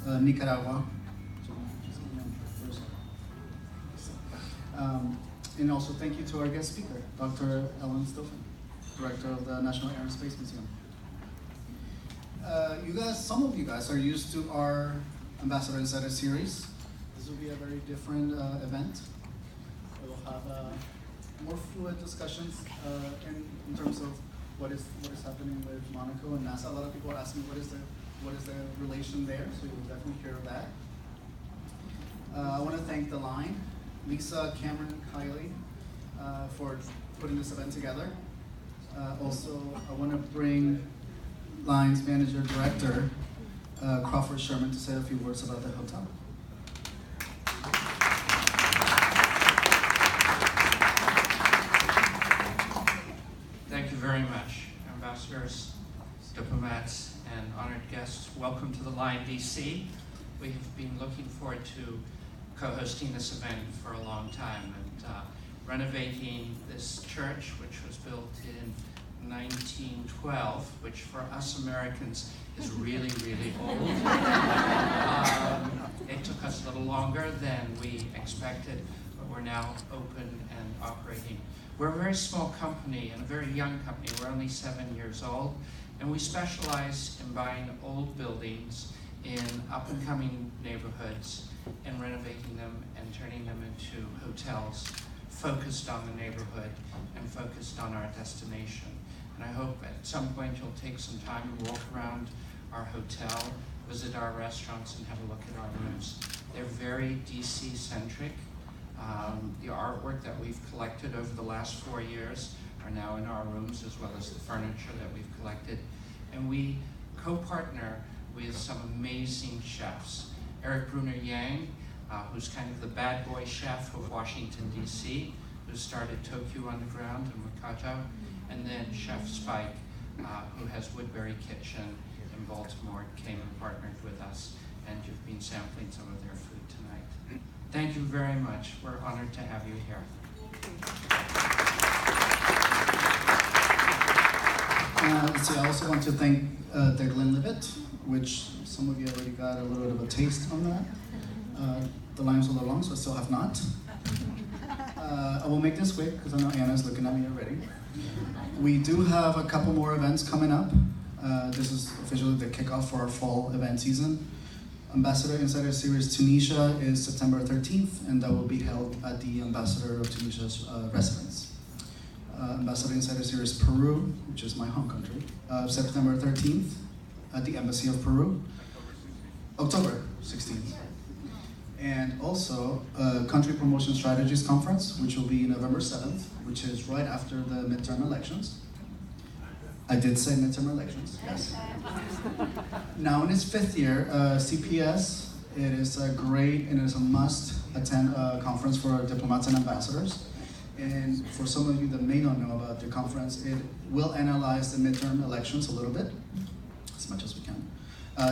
Nicaragua. And also thank you to our guest speaker, Dr. Ellen Stofan, Director of the National Air and Space Museum. Some of you guys are used to our Ambassador Insider series. This will be a very different event. It will have more fluid discussions in terms of what is happening with Monaco and NASA. A lot of people are asking what is the relation there, so you'll definitely hear of that. I want to thank the line, Lisa, Cameron, Kylie, for putting this event together. Also, I want to bring Line's Manager Director, Crawford Sherman, to say a few words about the hotel. Thank you very much, ambassadors, diplomats, and honored guests. Welcome to the Line DC. We have been looking forward to co-hosting this event for a long time, and renovating this church, which was built in 1912, which for us Americans is really, really old. It took us a little longer than we expected, but we're now open and operating. We're a very small company and a very young company. We're only 7 years old, and we specialize in buying old buildings in up-and-coming neighborhoods and renovating them and turning them into hotels focused on the neighborhood and focused on our destination. And I hope at some point you'll take some time and walk around our hotel, visit our restaurants, and have a look at our rooms. They're very DC-centric. The artwork that we've collected over the last 4 years are now in our rooms, as well as the furniture that we've collected. And we co-partner with some amazing chefs. Eric Bruner Yang, who's kind of the bad boy chef of Washington, D.C., who started Tokyo Underground and Maccario, and then Chef Spike, who has Woodbury Kitchen in Baltimore, came and partnered with us, and you've been sampling some of their food tonight. Thank you very much. We're honored to have you here. I also want to thank the Glenlivet, which some of you already got a little bit of a taste on that. The line's a little long, so I still have not. I will make this quick because I know Anna's looking at me already. We do have a couple more events coming up. This is officially the kickoff for our fall event season. Ambassador Insider Series Tunisia is September 13th, and that will be held at the Ambassador of Tunisia's residence. Ambassador Insider Series Peru, which is my home country, September 13th at the Embassy of Peru. October 16th. And also Country Promotion Strategies Conference, which will be November 7th, which is right after the midterm elections. I did say midterm elections, yes. Now in its 5th year, CPS, it is a great and it is a must-attend conference for diplomats and ambassadors. And for some of you that may not know about the conference, it will analyze the midterm elections a little bit, as much as we can.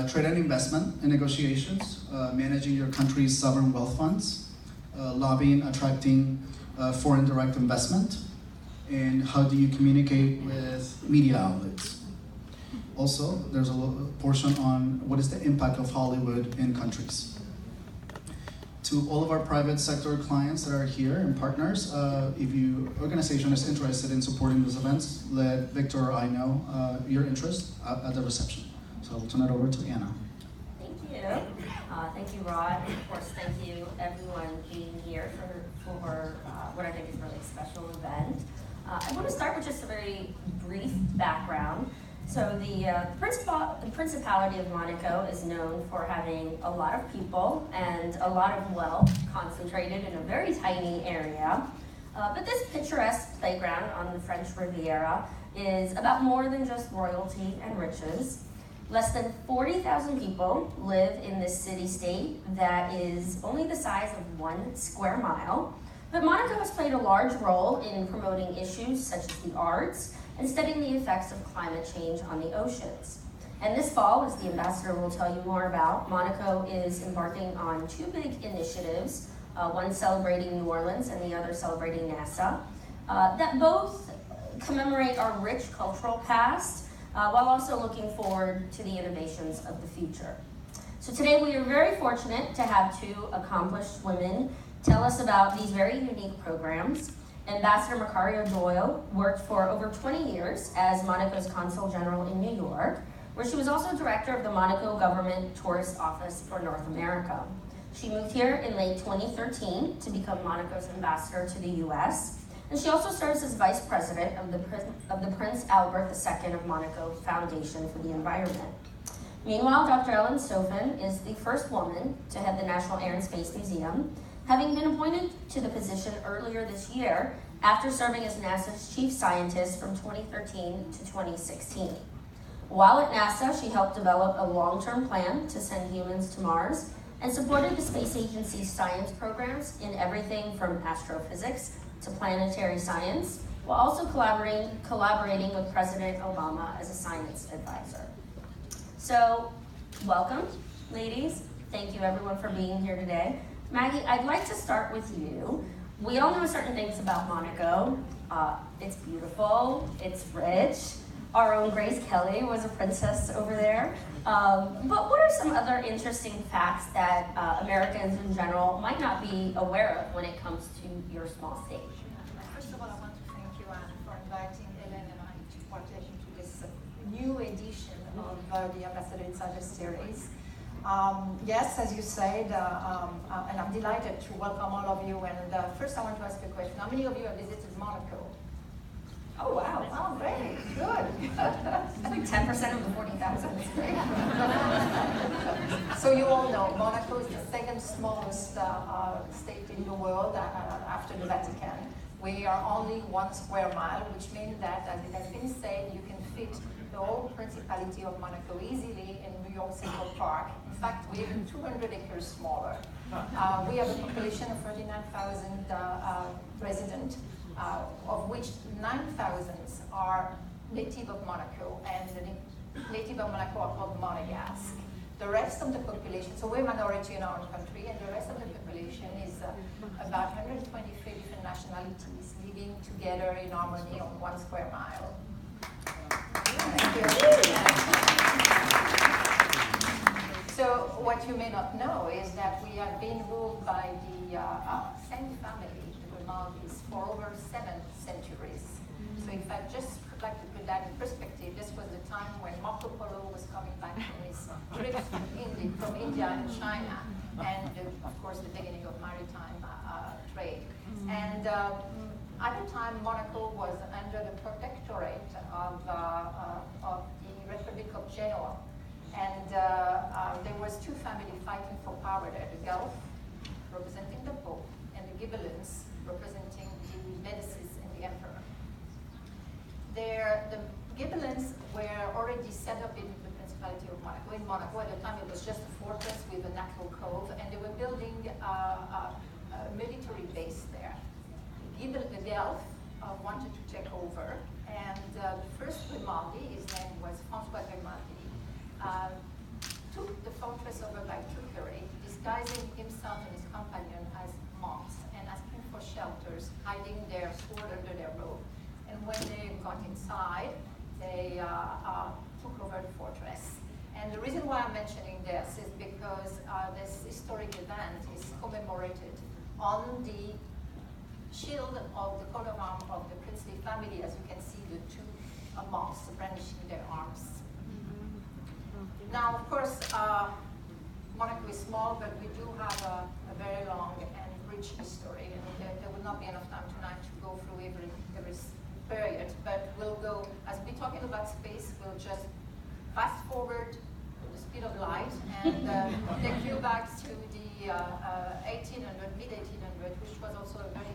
Trade and investment and negotiations, managing your country's sovereign wealth funds, lobbying, attracting foreign direct investment, and how do you communicate with media outlets. Also, there's a portion on what is the impact of Hollywood in countries. To all of our private sector clients that are here and partners, if your organization is interested in supporting these events, let Victor or I know your interest at the reception. So we'll turn it over to Anna. Thank you. Thank you, Rod. And of course, thank you everyone being here for what I think is a really special event. I want to start with just a very brief background. So the Principality of Monaco is known for having a lot of people and a lot of wealth concentrated in a very tiny area. But this picturesque playground on the French Riviera is about more than just royalty and riches. Less than 40,000 people live in this city-state that is only the size of 1 square mile. But Monaco has played a large role in promoting issues such as the arts and studying the effects of climate change on the oceans. And this fall, as the ambassador will tell you more about, Monaco is embarking on 2 big initiatives, one celebrating New Orleans and the other celebrating NASA, that both commemorate our rich cultural past while also looking forward to the innovations of the future. So today we are very fortunate to have two accomplished women tell us about these very unique programs. Ambassador Maccario Doyle worked for over 20 years as Monaco's Consul General in New York, where she was also director of the Monaco Government Tourist Office for North America. She moved here in late 2013 to become Monaco's ambassador to the US, and she also serves as vice president of the Prince Albert II of Monaco Foundation for the Environment. Meanwhile, Dr. Ellen Stofan is the first woman to head the National Air and Space Museum, having been appointed to the position earlier this year after serving as NASA's chief scientist from 2013 to 2016. While at NASA, she helped develop a long-term plan to send humans to Mars and supported the space agency's science programs in everything from astrophysics to planetary science, while also collaborating with President Obama as a science advisor. So, welcome, ladies. Thank you everyone for being here today. Maggie, I'd like to start with you. We all know certain things about Monaco. It's beautiful, it's rich. Our own Grace Kelly was a princess over there. But what are some other interesting facts that Americans in general might not be aware of when it comes to your small state? First of all, I want to thank you, Anne, for inviting Hélène and I to partake into this new edition of the Ambassador Insider series. Yes, as you said, and I'm delighted to welcome all of you. And first, I want to ask a question. How many of you have visited Monaco? Oh, wow. Oh, great. Good. I think 10% of the 40,000 is great. So you all know, Monaco is the second smallest state in the world after the Vatican. We are only 1 square mile, which means that, as it has been said, you can fit the whole Principality of Monaco easily in New York Central Park. In fact, we're even 200 acres smaller. We have a population of 39,000 residents, of which 9,000 are native of Monaco, and the native of Monaco are called Monegasque. The rest of the population, so we're a minority in our own country, and the rest of the population is about 123 different nationalities living together in harmony on 1 square mile. Thank you. So what you may not know is that we have been ruled by the same family, the Magys, for over 7 centuries. So if I just would like to put that in perspective, this was the time when Marco Polo was coming back from his trip from India and China, and of course the beginning of maritime trade. And at the time, Monaco was under the protectorate of the Republic of Genoa. And there was 2 families fighting for power there, the Guelph, representing the Pope, and the Ghibellines, representing the Medicis and the Emperor. The Ghibellines were already set up in the Principality of Monaco. In Monaco, at the time, it was just a fortress with a natural cove, and they were building a military base there. The Guelph wanted to take over, and the first Grimaldi, his name was François Grimaldi, took the fortress over by trickery, disguising himself and his companion as monks and asking for shelters, hiding their sword under their robe. And when they got inside, they took over the fortress. And the reason why I'm mentioning this is because this historic event is commemorated on the shield of the coat of arms of the princely family. As you can see, the 2 monks brandishing their arms. Now, of course, Monaco is small, but we do have a very long and rich history, and there will not be enough time tonight to go through every period, but we'll go, as we're talking about space, we'll just fast forward the speed of light and take you back to the 1800, mid-1800, which was also a very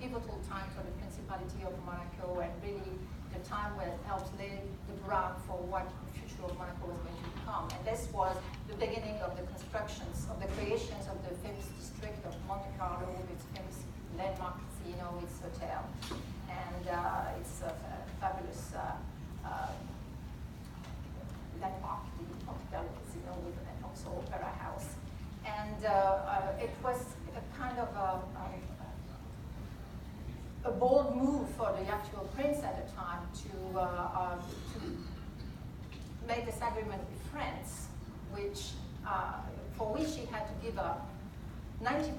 pivotal time for the Principality of Monaco, and really the time where it helped lay the ground for what the future of Monaco was going to become. And this was the beginning of the constructions, of the creations of the famous district of Monte Carlo, with its famous landmark casino, its hotel, and its fabulous landmark, the Monte Carlo casino, with and also opera house. And it was a kind of a bold move for the actual prince at the time to make this agreement with France, which for which he had to give up 90%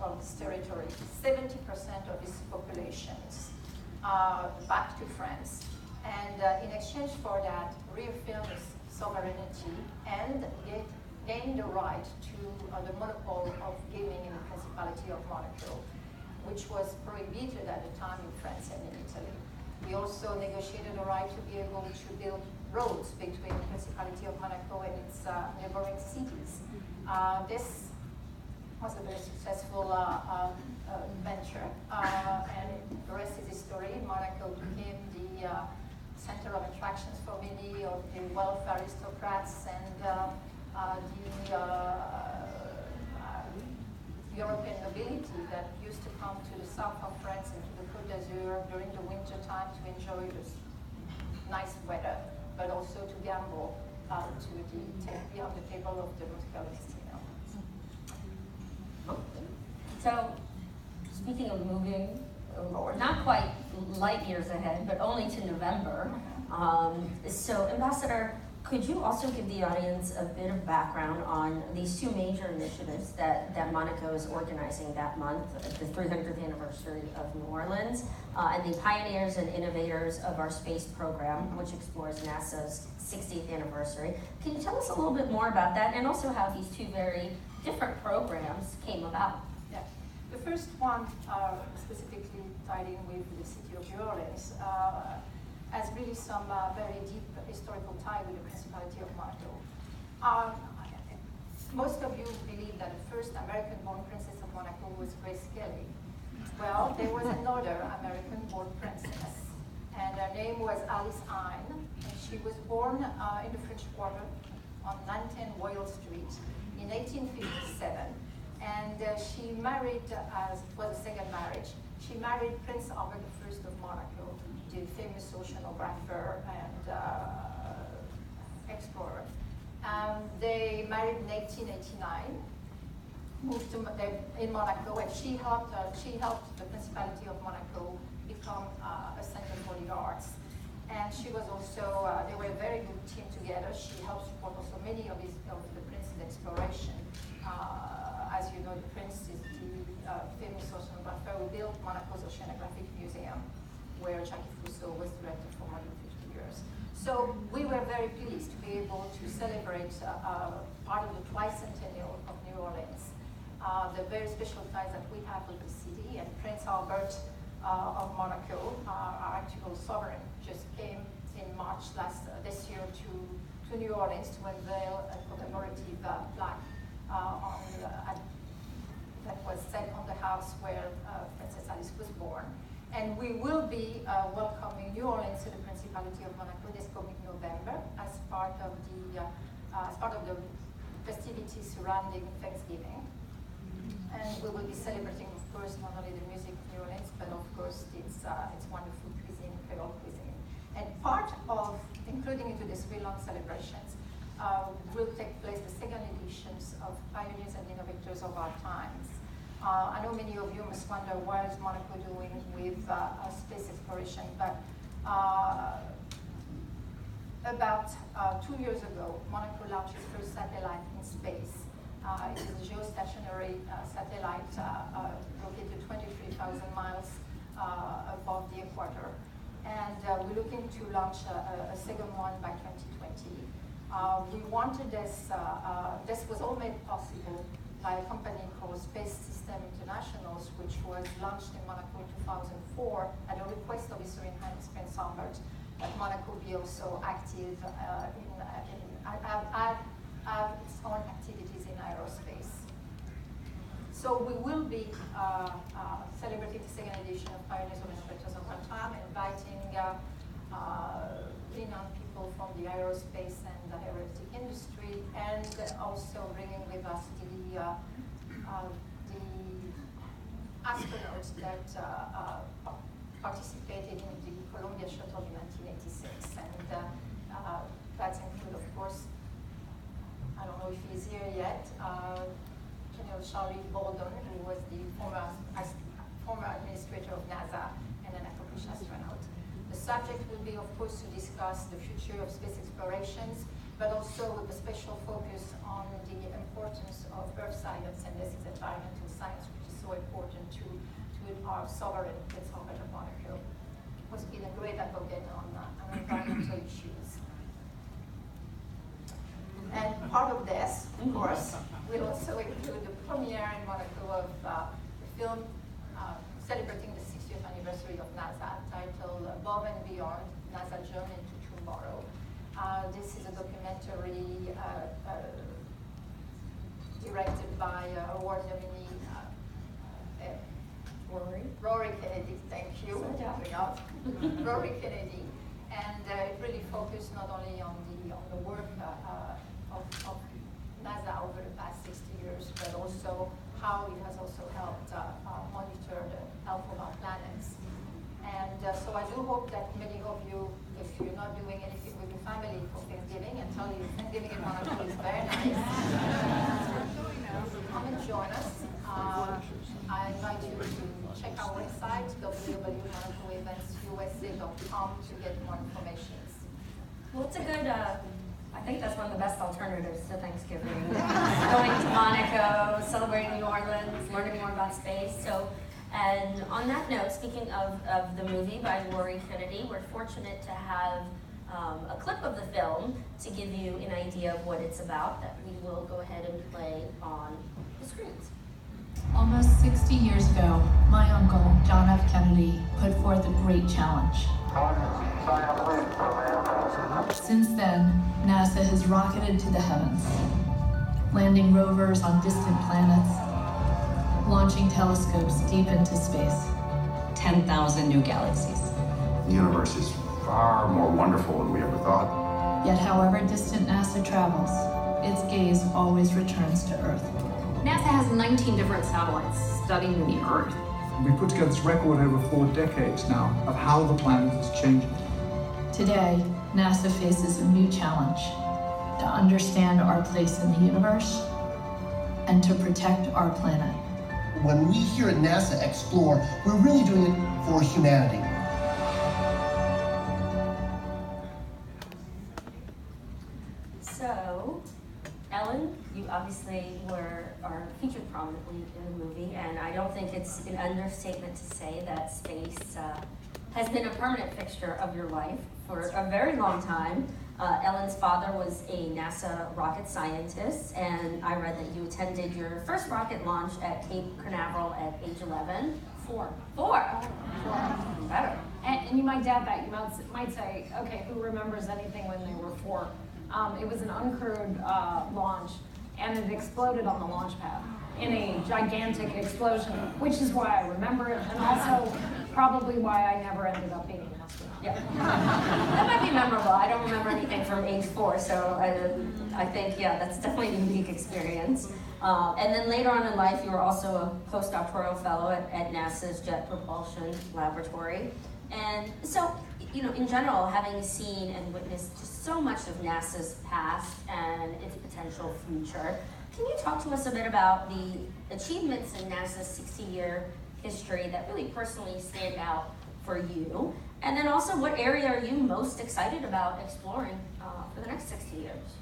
of his territory, 70% of his populations back to France. And in exchange for that, reaffirm his sovereignty and gain the right to the monopoly of gaming in the Principality of Monaco, which was prohibited at the time in France and in Italy. We also negotiated the right to be able to build roads between the Principality of Monaco and its neighboring cities. This was a very successful venture, and the rest is history. Monaco became the center of attractions for many of the wealth aristocrats and the European nobility that used to come to the south of France and to the Côte d'Azur during the winter time to enjoy this nice weather, but also to gamble to be on the table of the Monte Carlo Casino. So, speaking of moving, or not quite light years ahead, but only to November, so Ambassador, could you also give the audience a bit of background on these two major initiatives that Monaco is organizing that month, the 300th anniversary of New Orleans, and the Pioneers and Innovators of Our Space program, which explores NASA's 60th anniversary. Can you tell us a little bit more about that, and also how these two very different programs came about? Yeah. The first one, specifically tied in with the city of New Orleans, has really some very deep historical tie with the Principality of Monaco. Most of you believe that the first American-born princess of Monaco was Grace Kelly. Well, there was another American-born princess, and her name was Alice Hine, and she was born in the French Quarter on 910 Royal Street in 1857, and she married, as it was a second marriage, she married Prince Albert I of Monaco, the famous oceanographer and explorer. They married in 1889, moved to in Monaco, and she helped the Principality of Monaco become a center for the arts. And she was also, they were a very good team together. She helped support also many of the prince's exploration. As you know, the prince is the famous oceanographer who built Monaco's Oceanographic Museum, where Jacques Rousseau was director for more than 50 years. So we were very pleased to be able to celebrate part of the tricentennial of New Orleans, the very special ties that we have with the city, and Prince Albert of Monaco, our actual sovereign, just came in March this year to New Orleans to unveil a commemorative plaque that was set on the house where Princess Alice was born. And we will be welcoming New Orleans to the Principality of Monaco this coming November as part of the festivities surrounding Thanksgiving. And we will be celebrating, of course, not only the music of New Orleans, but of course its wonderful cuisine, Creole cuisine. And part of including into these three-long celebrations will take place the second editions of Pioneers and Innovators of Our Times. I know many of you must wonder what is Monaco doing with space exploration, but about 2 years ago, Monaco launched its first satellite in space. It is a geostationary satellite located 23,000 miles above the equator. And we're looking to launch a second one by 2020. We wanted this was all made possible by a company called Space System Internationals, which was launched in Monaco in 2004 at the request of His Serene Highness Prince Albert, that Monaco be also active have its own activities in aerospace. So we will be celebrating the second edition of Pioneers and Innovators of Our Time, inviting renowned people from the aerospace and the aeronautic industry, and also bringing with us the astronauts that participated in the Columbia shuttle in 1986. And that include, of course, I don't know if he's here yet, General Charlie Bolden, who was the former administrator of NASA and an accomplished astronaut. The subject will be, of course, to discuss the future of space explorations, but also with a special focus on the importance of earth science, and this is environmental science, which is so important to our sovereign Prince-Albert of Monaco, who's been a great advocate on environmental issues. And part of this, of course, will also include the premiere in Monaco of the film celebrating the 60th anniversary of NASA, titled Above and Beyond, NASA Journey into Tomorrow. This is a documentary directed by award nominee Rory Kennedy, thank you. Rory Kennedy, and it really focused not only on the work of NASA over the past 60 years, but also how it has also helped monitor the health of our planets. And so I do hope that many of you, if you're not doing anything with your family for Thanksgiving, and tell you Thanksgiving in Monaco is very nice, come and join us. I invite you to check our website, www.monacoeventsusa.com, to get more information. Well, it's a good, I think that's one of the best alternatives to Thanksgiving. Going to Monaco, celebrating New Orleans, learning more about space. So, and on that note, speaking of the movie by Rory Kennedy, we're fortunate to have a clip of the film to give you an idea of what it's about that we will go ahead and play on the screens. Almost 60 years ago, my uncle, John F. Kennedy, put forth a great challenge. Since then, NASA has rocketed to the heavens, landing rovers on distant planets, launching telescopes deep into space. 10,000 new galaxies. The universe is far more wonderful than we ever thought. Yet however distant NASA travels, its gaze always returns to Earth. NASA has 19 different satellites studying the Earth. We've put together this record over 4 decades now of how the planet is changing. Today, NASA faces a new challenge: to understand our place in the universe and to protect our planet. When we here at NASA explore, we're really doing it for humanity. So, Ellen, you obviously are featured prominently in the movie, and I don't think it's an understatement to say that space has been a permanent fixture of your life for a very long time. Ellen's father was a NASA rocket scientist, and I read that you attended your first rocket launch at Cape Canaveral at age 11. Four. Better. And you might doubt that. You might say, okay, who remembers anything when they were 4? It was an uncrewed launch, and it exploded on the launch pad in a gigantic explosion, which is why I remember it, and also probably why I never ended up being an astronaut. Yeah, that might be memorable. I don't remember anything from age 4, so I think, yeah, that's definitely a unique experience. And then later on in life, you were also a postdoctoral fellow at NASA's Jet Propulsion Laboratory. And so, you know, in general, having seen and witnessed just so much of NASA's past and its potential future, can you talk to us a bit about the achievements in NASA's 60-year history that really personally stand out for you? And then also, what area are you most excited about exploring for the next 60 years?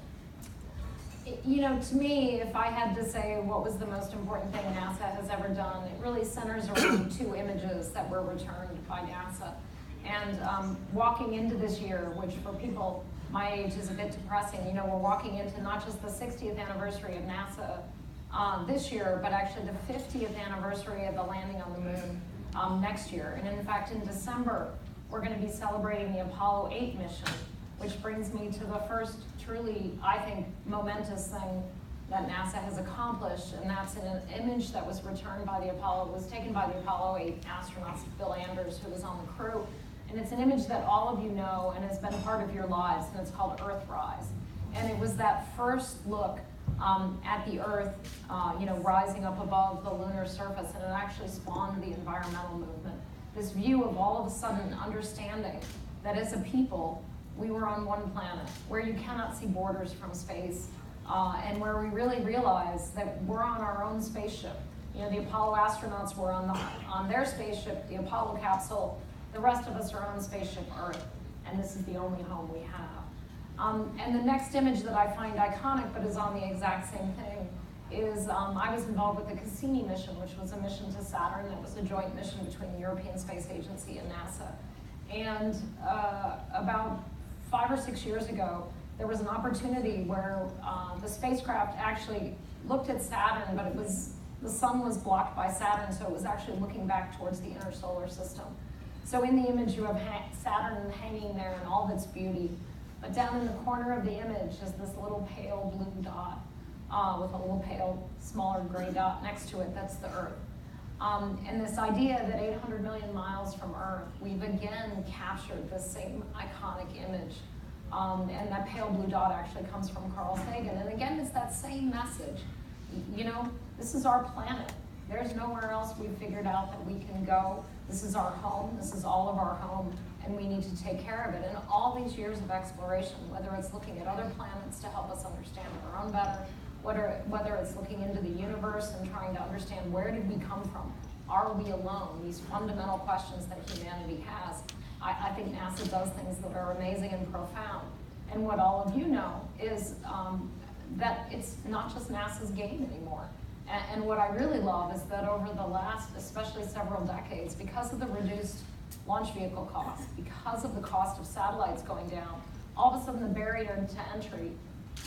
You know, to me, if I had to say what was the most important thing NASA has ever done, it really centers around 2 images that were returned by NASA. And walking into this year, which for people my age is a bit depressing, you know, we're walking into not just the 60th anniversary of NASA this year, but actually the 50th anniversary of the landing on the moon next year. And in fact, in December, we're going to be celebrating the Apollo 8 mission, which brings me to the first truly, I think, momentous thing that NASA has accomplished, and that's an image that was returned by the Apollo, was taken by the Apollo 8 astronauts, Bill Anders, who was on the crew. And it's an image that all of you know and has been part of your lives, and it's called Earthrise. And it was that first look at the Earth, you know, rising up above the lunar surface, and it actually spawned the environmental movement. This view of all of a sudden understanding that as a people, we were on one planet, where you cannot see borders from space, and where we really realized that we're on our own spaceship. You know, the Apollo astronauts were on their spaceship, the Apollo capsule. The rest of us are on spaceship Earth, and this is the only home we have. And the next image that I find iconic, but is on the exact same thing, is I was involved with the Cassini mission, which was a mission to Saturn. It was a joint mission between the European Space Agency and NASA. And about 5 or 6 years ago, there was an opportunity where the spacecraft actually looked at Saturn, but the sun was blocked by Saturn, so it was actually looking back towards the inner solar system. So in the image, you have Saturn hanging there in all of its beauty, but down in the corner of the image is this little pale blue dot with a little pale, smaller gray dot next to it. That's the Earth. And this idea that 800 million miles from Earth, we've again captured the same iconic image. And that pale blue dot actually comes from Carl Sagan. And again, it's that same message. You know, this is our planet. There's nowhere else we've figured out that we can go. This is our home. This is all of our home. And we need to take care of it. And all these years of exploration, whether it's looking at other planets to help us understand our own better, whether it's looking into the universe and trying to understand where did we come from? Are we alone? These fundamental questions that humanity has. I think NASA does things that are amazing and profound. And what all of you know is that it's not just NASA's game anymore. And what I really love is that over the last, especially several decades, because of the reduced launch vehicle costs, because of the cost of satellites going down, all of a sudden the barrier to entry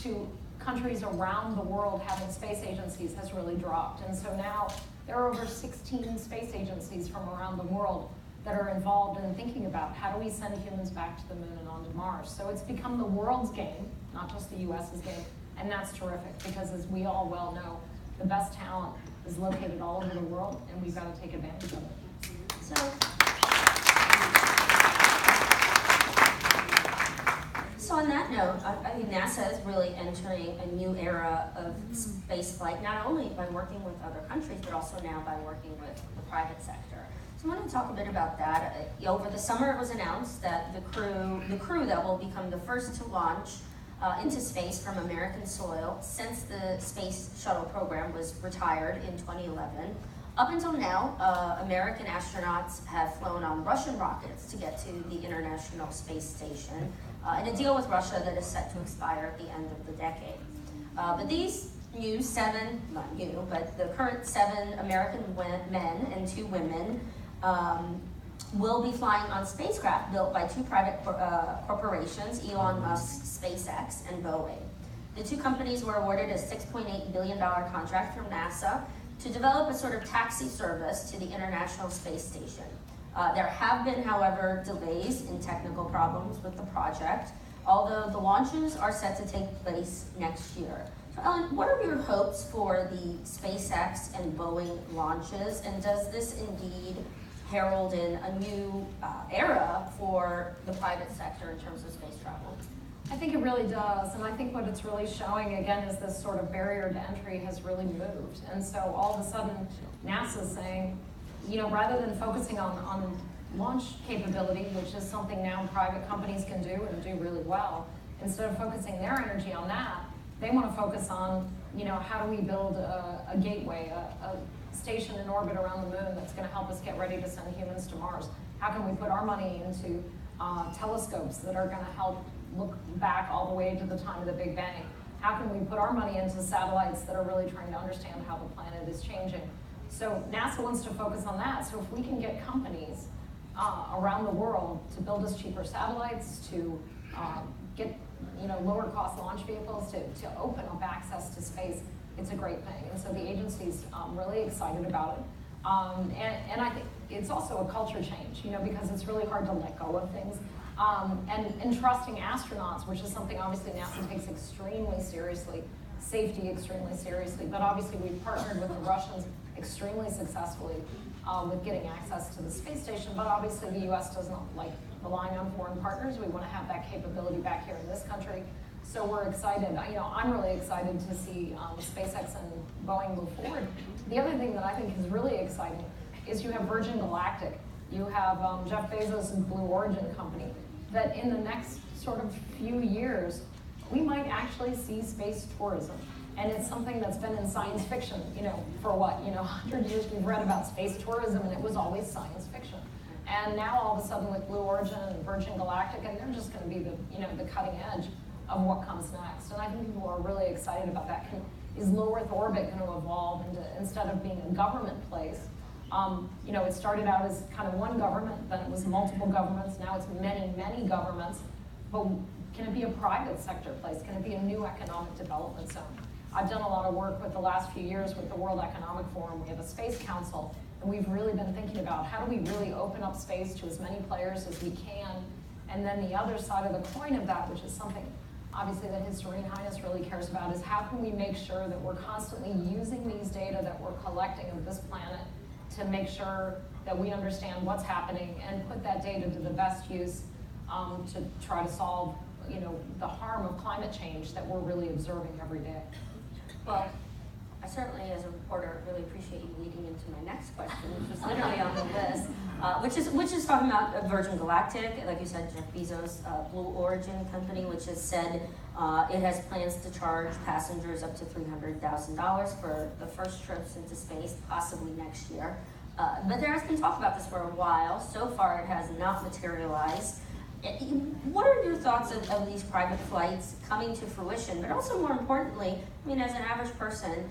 to countries around the world having space agencies has really dropped. And so now there are over 16 space agencies from around the world that are involved in thinking about how do we send humans back to the moon and onto Mars. So it's become the world's game, not just the US's game, and that's terrific because as we all well know, the best talent is located all over the world and we've got to take advantage of it. So on that note, I mean, NASA is really entering a new era of space flight, not only by working with other countries, but also now by working with the private sector. So I want to talk a bit about that. Over the summer, it was announced that the crew that will become the first to launch into space from American soil since the space shuttle program was retired in 2011. Up until now, American astronauts have flown on Russian rockets to get to the International Space Station in a deal with Russia that is set to expire at the end of the decade. But these new the current 7 American men and 2 women will be flying on spacecraft built by 2 private corporations, Elon Musk's SpaceX and Boeing. The 2 companies were awarded a $6.8 billion contract from NASA to develop a sort of taxi service to the International Space Station. There have been, however, delays and technical problems with the project, although the launches are set to take place next year. So Ellen, what are your hopes for the SpaceX and Boeing launches, and does this indeed herald in a new era for the private sector in terms of space travel? I think it really does, and I think what it's really showing, again, is this sort of barrier to entry has really moved. And so all of a sudden, NASA's saying, you know, rather than focusing on launch capability, which is something now private companies can do and do really well, instead of focusing their energy on that, they want to focus on, you know, how do we build a gateway, a station in orbit around the moon that's going to help us get ready to send humans to Mars? How can we put our money into telescopes that are going to help look back all the way to the time of the Big Bang? How can we put our money into satellites that are really trying to understand how the planet is changing? So NASA wants to focus on that. So if we can get companies around the world to build us cheaper satellites, to get lower cost launch vehicles, to open up access to space, it's a great thing. And so the agency's really excited about it. And I think it's also a culture change, because it's really hard to let go of things. And trusting astronauts, which is something obviously NASA takes extremely seriously, safety extremely seriously, but obviously we've partnered with the Russians extremely successfully with getting access to the space station, but obviously the US doesn't like relying on foreign partners. We want to have that capability back here in this country. So we're excited. I'm really excited to see SpaceX and Boeing move forward. The other thing that I think is really exciting is you have Virgin Galactic. You have Jeff Bezos and Blue Origin company, that in the next sort of few years, we might actually see space tourism. And it's something that's been in science fiction, for what, 100 years we've read about space tourism, and it was always science fiction. And now all of a sudden with Blue Origin and Virgin Galactic, and they're just gonna be the cutting edge, of what comes next. And I think people are really excited about that. Is low Earth orbit going to evolve into, instead of being a government place? You know, it started out as kind of one government, then it was multiple governments, now it's many, many governments. But can it be a private sector place? Can it be a new economic development zone? I've done a lot of work with the last few years with the World Economic Forum. We have a space council, and we've really been thinking about how do we really open up space to as many players as we can. And then the other side of the coin of that, which is something obviously that His Serene Highness really cares about, is how can we make sure that we're constantly using these data that we're collecting of this planet to make sure that we understand what's happening and put that data to the best use to try to solve, you know, the harm of climate change that we're really observing every day. Well, I certainly, as a reporter, really appreciate you leading into my next question, which was literally on the list, which is talking about Virgin Galactic, like you said, Jeff Bezos' Blue Origin company, which has said it has plans to charge passengers up to $300,000 for the first trips into space, possibly next year. But there has been talk about this for a while. So far, it has not materialized. What are your thoughts of these private flights coming to fruition? But also, more importantly, I mean, as an average person,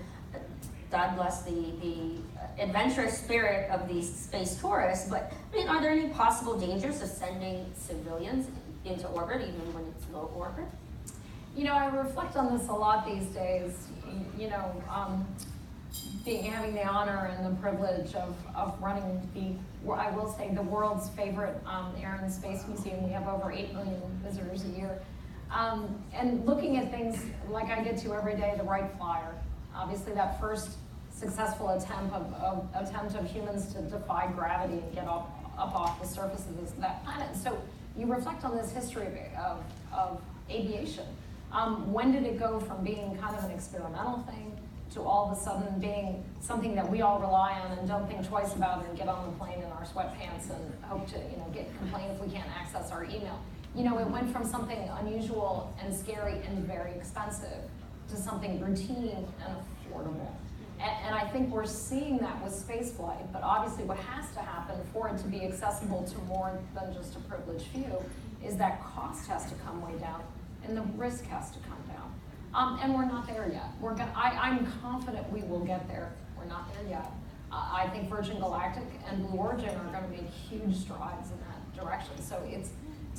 God bless the adventurous spirit of these space tourists, but I mean, are there any possible dangers of sending civilians into orbit, even when it's low orbit? You know, I reflect on this a lot these days. You know, having the honor and the privilege of running I will say, the world's favorite Air and Space Museum. We have over 8 million visitors a year. And looking at things like I get to every day, the Wright Flyer, obviously that first successful attempt of humans to defy gravity and get up off the surface of that planet. So you reflect on this history of aviation. When did it go from being kind of an experimental thing to all of a sudden being something that we all rely on and don't think twice about and get on the plane in our sweatpants and hope to, you know, complain if we can't access our email? You know, it went from something unusual and scary and very expensive to something routine and affordable. And I think we're seeing that with spaceflight, but obviously what has to happen for it to be accessible to more than just a privileged few is that cost has to come way down and the risk has to come down. And we're not there yet. I'm confident we will get there. We're not there yet. I think Virgin Galactic and Blue Origin are going to make huge strides in that direction. So it's,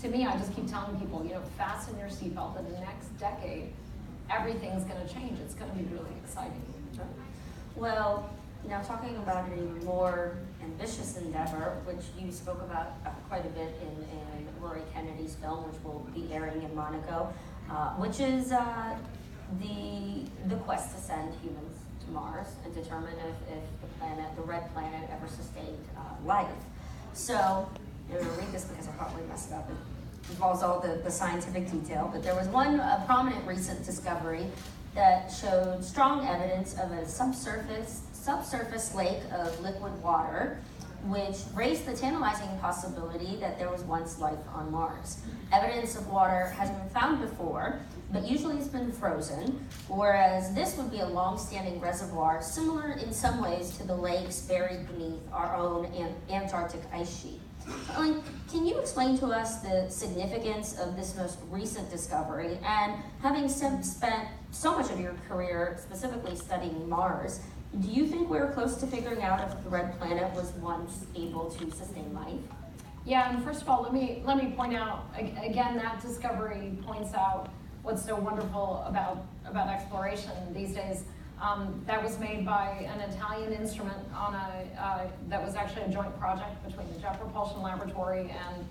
to me, I just keep telling people, you know, fasten your seatbelt. In the next decade, everything's going to change. It's going to be really exciting. Well, now talking about a more ambitious endeavor, which you spoke about quite a bit in Rory Kennedy's film, which will be airing in Monaco, which is the quest to send humans to Mars and determine if the red planet ever sustained life. So, I'm going to read this because I probably messed it up. It involves all the scientific detail, but there was one prominent recent discovery that showed strong evidence of a subsurface lake of liquid water, which raised the tantalizing possibility that there was once life on Mars. Evidence of water hasn't been found before, but usually it's been frozen, whereas this would be a long-standing reservoir similar in some ways to the lakes buried beneath our own Antarctic ice sheet. Ellen, can you explain to us the significance of this most recent discovery? And having spent so much of your career specifically studying Mars, do you think we're close to figuring out if the red planet was once able to sustain life? Yeah, and first of all, let me point out, again, that discovery points out what's so wonderful about exploration these days. That was made by an Italian instrument on that was actually a joint project between the Jet Propulsion Laboratory and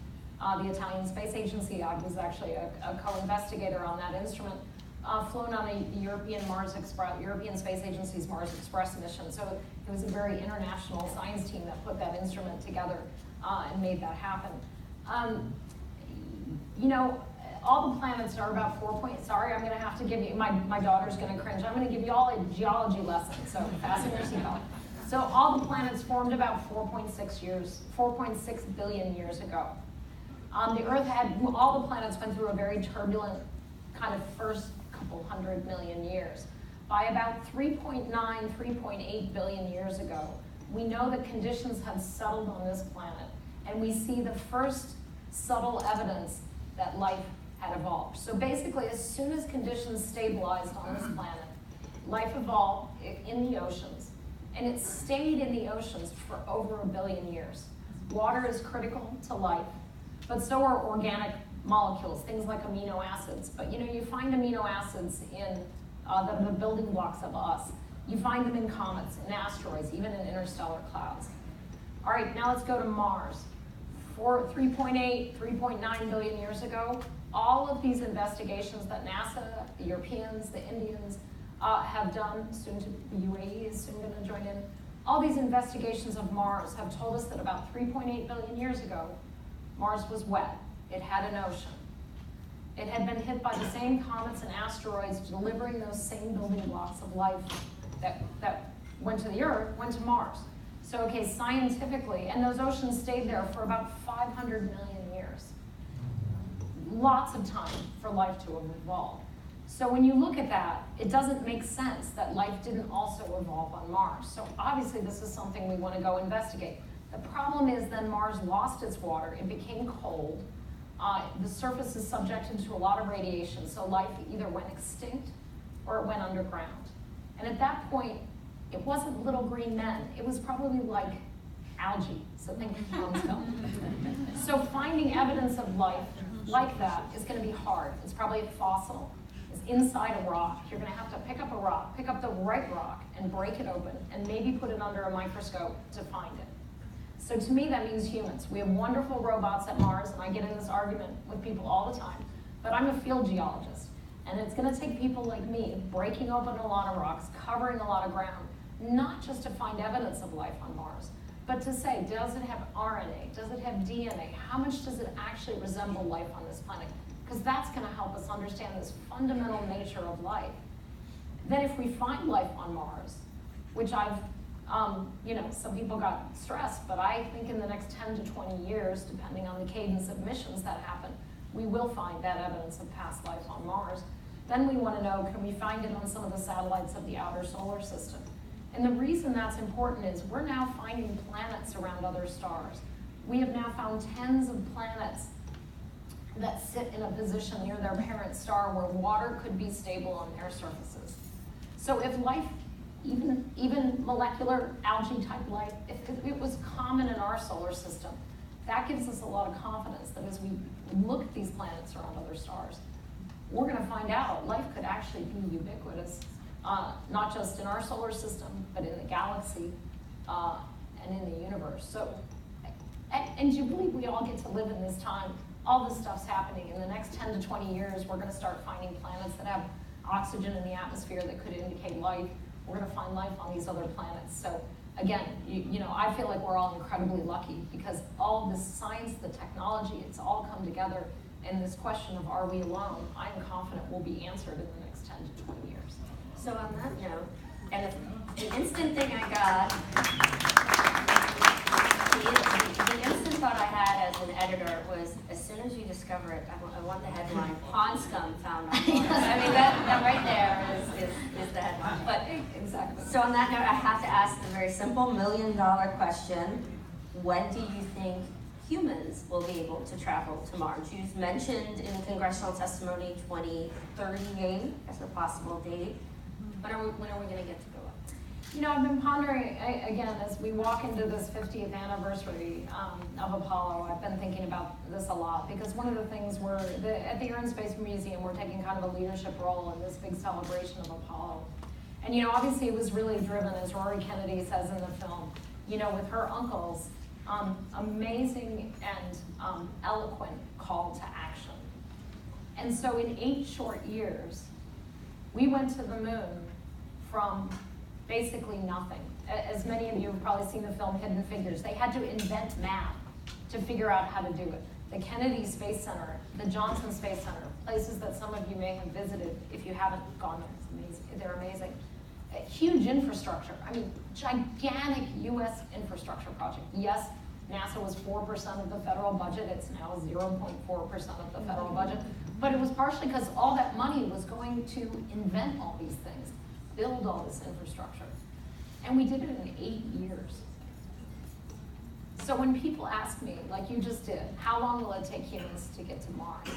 the Italian Space Agency. I was actually a co-investigator on that instrument, flown on a European Space Agency's Mars Express mission. So it was a very international science team that put that instrument together and made that happen. You know, all the planets are about 4 points. Sorry, I'm going to have to give you, my daughter's going to cringe. I'm going to give you all a geology lesson, so fasten your seatbelt. So all the planets formed about 4.6 billion years ago. The Earth all the planets went through a very turbulent kind of first couple 100 million years. By about 3.8 billion years ago, we know that conditions had settled on this planet, and we see the first subtle evidence that life had evolved. So basically, as soon as conditions stabilized on this planet, life evolved in the oceans, and it stayed in the oceans for over 1 billion years. Water is critical to life, but so are organic molecules, things like amino acids. But you find amino acids in the building blocks of us. You find them in comets, in asteroids, even in interstellar clouds. All right, now let's go to Mars. 3.8, 3.9 billion years ago, all of these investigations that NASA, the Europeans, the Indians have done, soon to the UAE is soon going to join in, all these investigations of Mars have told us that about 3.8 billion years ago, Mars was wet. It had an ocean. It had been hit by the same comets and asteroids, delivering those same building blocks of life that went to the Earth, went to Mars. So, okay, scientifically, and those oceans stayed there for about 500 million years. Lots of time for life to have evolved. So when you look at that, it doesn't make sense that life didn't also evolve on Mars. So obviously this is something we want to go investigate. The problem is then Mars lost its water, it became cold, the surface is subjected to a lot of radiation, so life either went extinct or it went underground. And at that point, it wasn't little green men, it was probably like algae, so think of scum. So finding evidence of life like that is going to be hard. It's probably a fossil. It's inside a rock. You're going to have to pick up a rock, pick up the right rock, and break it open, and maybe put it under a microscope to find it. So to me, that means humans. We have wonderful robots at Mars, and I get in this argument with people all the time, but I'm a field geologist, and it's going to take people like me breaking open a lot of rocks, covering a lot of ground, not just to find evidence of life on Mars, but to say, does it have RNA? Does it have DNA? How much does it actually resemble life on this planet? Because that's going to help us understand this fundamental nature of life. Then if we find life on Mars, which some people got stressed, but I think in the next 10 to 20 years, depending on the cadence of missions that happen, we will find that evidence of past life on Mars. Then we want to know, can we find it on some of the satellites of the outer solar system? And the reason that's important is we're now finding planets around other stars. We have now found tens of planets that sit in a position near their parent star where water could be stable on their surfaces. So if life, even molecular algae type life, if it was common in our solar system, that gives us a lot of confidence that as we look at these planets around other stars, we're going to find out life could actually be ubiquitous, not just in our solar system, but in the galaxy and in the universe. So, and do you believe we all get to live in this time? All this stuff's happening. In the next 10 to 20 years, we're going to start finding planets that have oxygen in the atmosphere that could indicate life. We're going to find life on these other planets. So again, I feel like we're all incredibly lucky because all this science, the technology, it's all come together. And this question of are we alone, I'm confident will be answered in the next 10 to 20 years. So on that note, and the instant thing I got, the instant thought I had as an editor was, as soon as you discover it, I want the headline, pond scum found on Mars. I mean, that right there is the headline. But exactly. So on that note, I have to ask the very simple $1 million question. When do you think humans will be able to travel to Mars? You mentioned in congressional testimony 2038 as a possible date. When are we going to get to go up? I've been pondering, again, as we walk into this 50th anniversary of Apollo, I've been thinking about this a lot, because one of the things at the Air and Space Museum, we're taking kind of a leadership role in this big celebration of Apollo. And, obviously it was really driven, as Rory Kennedy says in the film, with her uncle's amazing and eloquent call to action. And so in 8 short years, we went to the moon from basically nothing. As many of you have probably seen the film Hidden Figures, they had to invent math to figure out how to do it. The Kennedy Space Center, the Johnson Space Center, places that some of you may have visited if you haven't gone there, it's amazing. They're amazing. A huge infrastructure, gigantic US infrastructure project. Yes, NASA was 4% of the federal budget, it's now 0.4% of the federal budget, but it was partially because all that money was going to invent all these things, build all this infrastructure. And we did it in 8 years. So when people ask me, like you just did, how long will it take humans to get to Mars?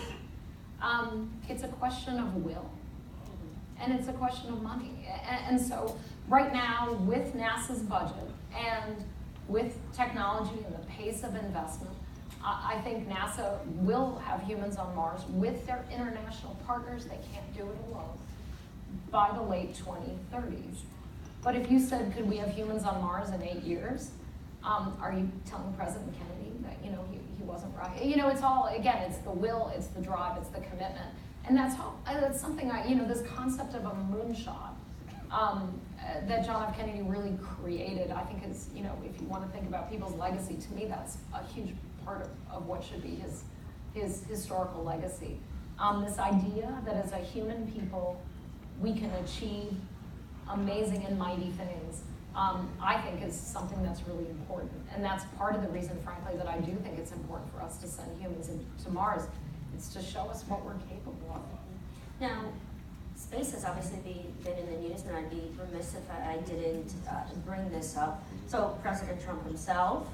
It's a question of will, and it's a question of money. And so right now, with NASA's budget and with technology and the pace of investment, I think NASA will have humans on Mars with their international partners. They can't do it alone by the late 2030s. But if you said, could we have humans on Mars in 8 years? Are you telling President Kennedy that, you know, he wasn't right? You know, it's all, again, it's the will, it's the drive, it's the commitment. And that's something you know, this concept of a moonshot that John F. Kennedy really created, I think is, you know, if you want to think about people's legacy, to me, that's a huge part of what should be his historical legacy. This idea that as a human people, we can achieve amazing and mighty things, I think is something that's really important. And that's part of the reason, frankly, that I do think it's important for us to send humans to Mars. It's to show us what we're capable of. Now, space has obviously been in the news, and I'd be remiss if I didn't bring this up. So President Trump himself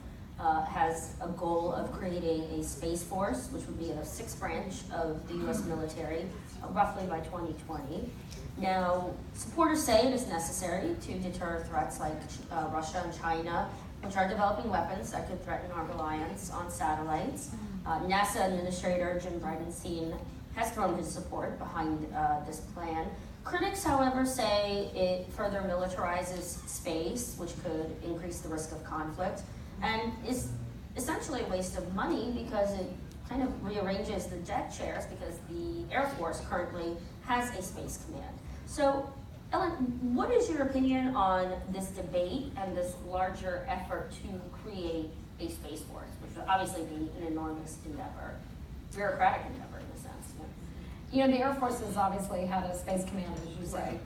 has a goal of creating a space force, which would be a sixth branch of the U.S. military, roughly by 2020. Now, supporters say it is necessary to deter threats like Russia and China, which are developing weapons that could threaten our reliance on satellites. NASA Administrator Jim Bridenstine has thrown his support behind this plan. Critics, however, say it further militarizes space, which could increase the risk of conflict, and is essentially a waste of money because it kind of rearranges the deck chairs because the Air Force currently has a space command. So, Ellen, what is your opinion on this debate and this larger effort to create a space force, which would obviously be an enormous endeavor, bureaucratic endeavor in a sense? You know, the Air Force has obviously had a space command, as you say,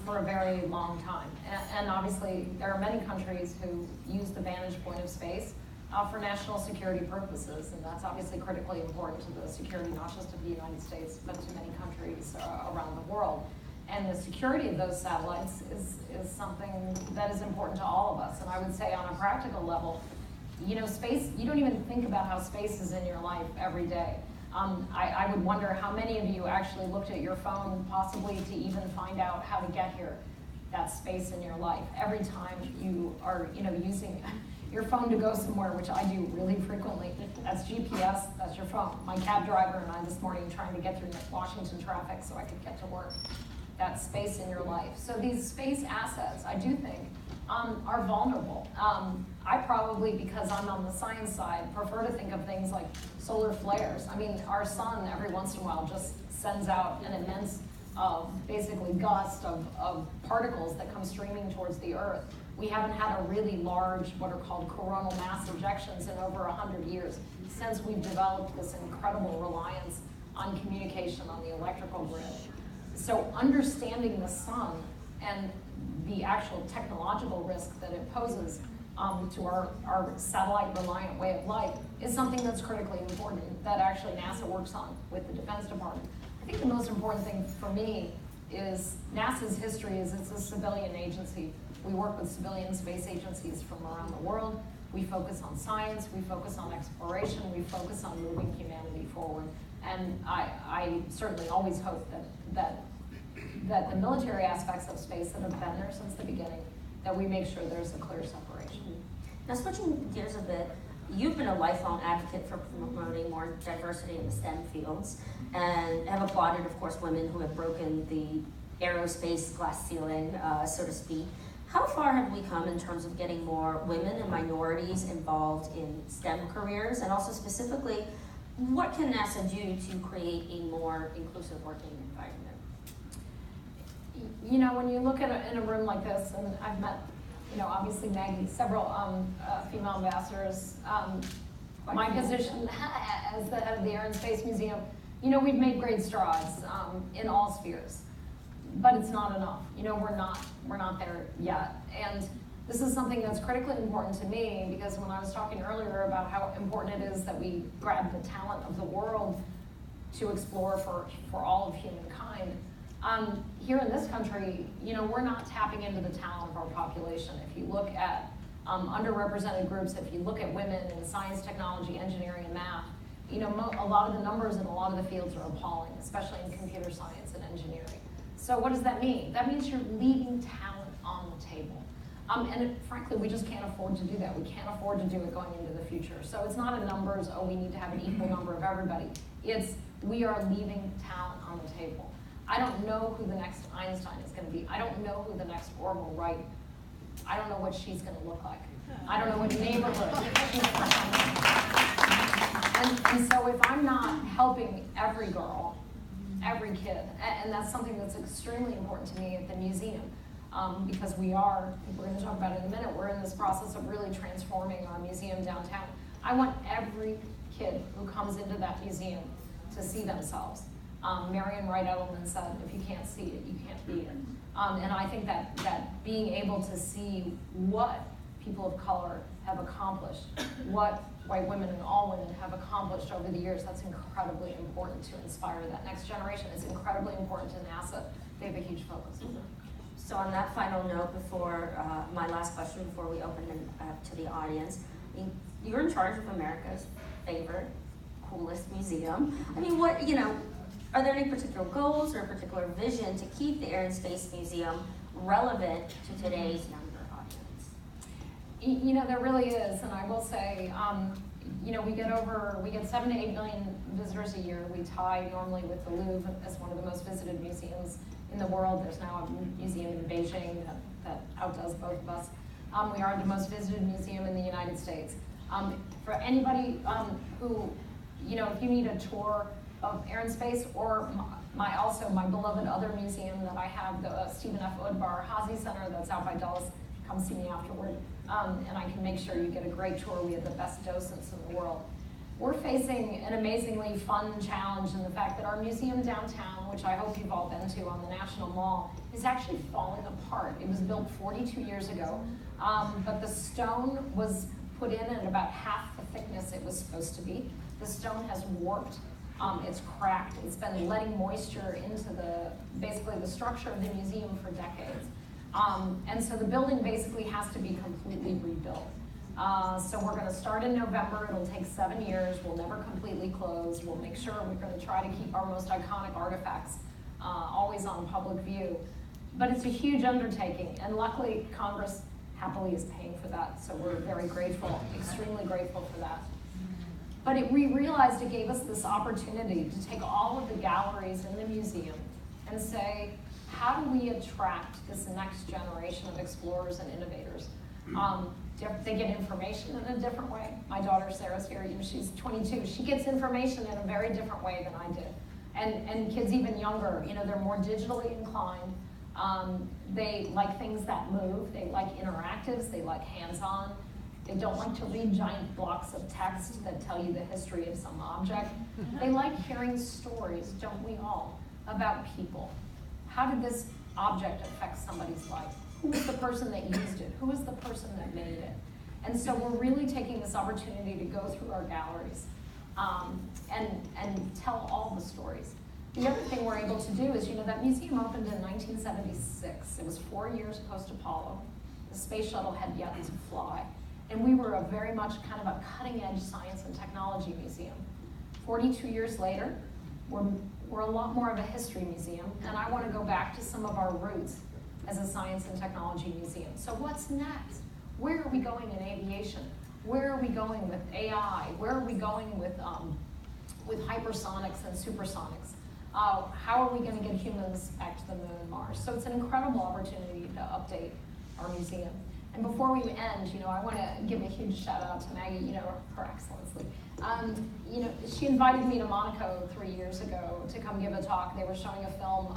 for a very long time. And obviously, there are many countries who use the vantage point of space for national security purposes, and that's obviously critically important to the security not just of the United States, but to many countries around the world. And the security of those satellites is something that is important to all of us. And I would say on a practical level, you know, space, you don't even think about how space is in your life every day. I would wonder how many of you actually looked at your phone possibly to even find out how to get here. That space in your life. Every time you are, you know, using your phone to go somewhere, which I do really frequently, that's GPS, that's your phone. My cab driver and I this morning trying to get through Washington traffic so I could get to work. That space in your life. So these space assets, I do think, are vulnerable. I probably, because I'm on the science side, prefer to think of things like solar flares. I mean, our sun every once in a while just sends out an immense, basically gust of particles that come streaming towards the Earth. We haven't had a really large, what are called coronal mass ejections in over 100 years, since we've developed this incredible reliance on communication on the electrical grid. So understanding the sun and the actual technological risk that it poses to our satellite-reliant way of life is something that's critically important that actually NASA works on with the Defense Department. I think the most important thing for me is NASA's history is it's a civilian agency. We work with civilian space agencies from around the world. We focus on science, we focus on exploration, we focus on moving humanity forward. And I certainly always hope that the military aspects of space that have been there since the beginning, that we make sure there's a clear separation. Now, switching gears a bit, you've been a lifelong advocate for promoting more diversity in the STEM fields and have applauded, of course, women who have broken the aerospace glass ceiling, so to speak. How far have we come in terms of getting more women and minorities involved in STEM careers? And also specifically, what can NASA do to create a more inclusive working environment? You know, when you look at in a room like this, and I've met, you know, obviously Maguy, several female ambassadors, my position as the head of the Air and Space Museum, you know, we've made great strides in all spheres, but it's not enough. You know, we're not there yet. And this is something that's critically important to me because when I was talking earlier about how important it is that we grab the talent of the world to explore for all of humankind, here in this country, you know, we're not tapping into the talent of our population. If you look at underrepresented groups, if you look at women in science, technology, engineering, and math, a lot of the numbers in a lot of the fields are appalling, especially in computer science and engineering. So what does that mean? That means you're leaving talent on the table. Frankly, we just can't afford to do that. We can't afford to do it going into the future. So it's not a numbers, we need to have an equal number of everybody. It's, we are leaving talent on the table. I don't know who the next Einstein is gonna be. I don't know who the next Orville Wright. I don't know what she's gonna look like. I don't know what neighborhood she's gonna come in. And so if I'm not helping every girl, every kid, and that's something that's extremely important to me at the museum, because we're gonna talk about it in a minute, we're in this process of really transforming our museum downtown. I want every kid who comes into that museum to see themselves. Marion Wright Edelman said, if you can't see it, you can't be it. And I think that being able to see what people of color have accomplished, what white women and all women have accomplished over the years, that's incredibly important to inspire that next generation. It's incredibly important to NASA. They have a huge focus. So on that final note, before my last question, before we open it up to the audience, you're in charge of America's favorite, coolest museum. I mean, are there any particular goals or particular vision to keep the Air and Space Museum relevant to today's younger audience? There really is, and I will say, we get 7 to 8 million visitors a year. We tie normally with the Louvre as one of the most visited museums in the world. There's now a museum in Beijing that outdoes both of us. We are the most visited museum in the United States. For anybody who, if you need a tour of Air and Space, or my beloved other museum that I have, the Stephen F. Udvar Hazy Center that's out by Dulles, come see me afterward, and I can make sure you get a great tour. We have the best docents in the world. We're facing an amazingly fun challenge in the fact that our museum downtown, which I hope you've all been to on the National Mall, is actually falling apart. It was built 42 years ago, but the stone was put in at about half the thickness it was supposed to be. The stone has warped. It's cracked. It's been letting moisture into basically the structure of the museum for decades. And so the building basically has to be completely rebuilt. So we're gonna start in November. It'll take 7 years. We'll never completely close. We'll make sure we're gonna try to keep our most iconic artifacts always on public view. But it's a huge undertaking, and luckily Congress happily is paying for that. So we're very grateful, extremely grateful for that. But we realized it gave us this opportunity to take all of the galleries in the museum and say, how do we attract this next generation of explorers and innovators? They get information in a different way. My daughter Sarah's here, she's 22. She gets information in a very different way than I did. And kids even younger, they're more digitally inclined. They like things that move. They like interactives. They like hands-on. They don't like to read giant blocks of text that tell you the history of some object. They like hearing stories, don't we all, about people. How did this object affect somebody's life? Who was the person that used it? Who was the person that made it? And so we're really taking this opportunity to go through our galleries and tell all the stories. The other thing we're able to do is, that museum opened in 1976. It was 4 years post-Apollo. The space shuttle had yet to fly. And we were a very much kind of a cutting-edge science and technology museum. 42 years later, we're a lot more of a history museum, and I want to go back to some of our roots as a science and technology museum. So what's next? Where are we going in aviation? Where are we going with AI? Where are we going with hypersonics and supersonics? How are we going to get humans back to the moon and Mars? So it's an incredible opportunity to update our museum. And before we end, I want to give a huge shout out to Maggie, her excellency. She invited me to Monaco 3 years ago to come give a talk. They were showing a film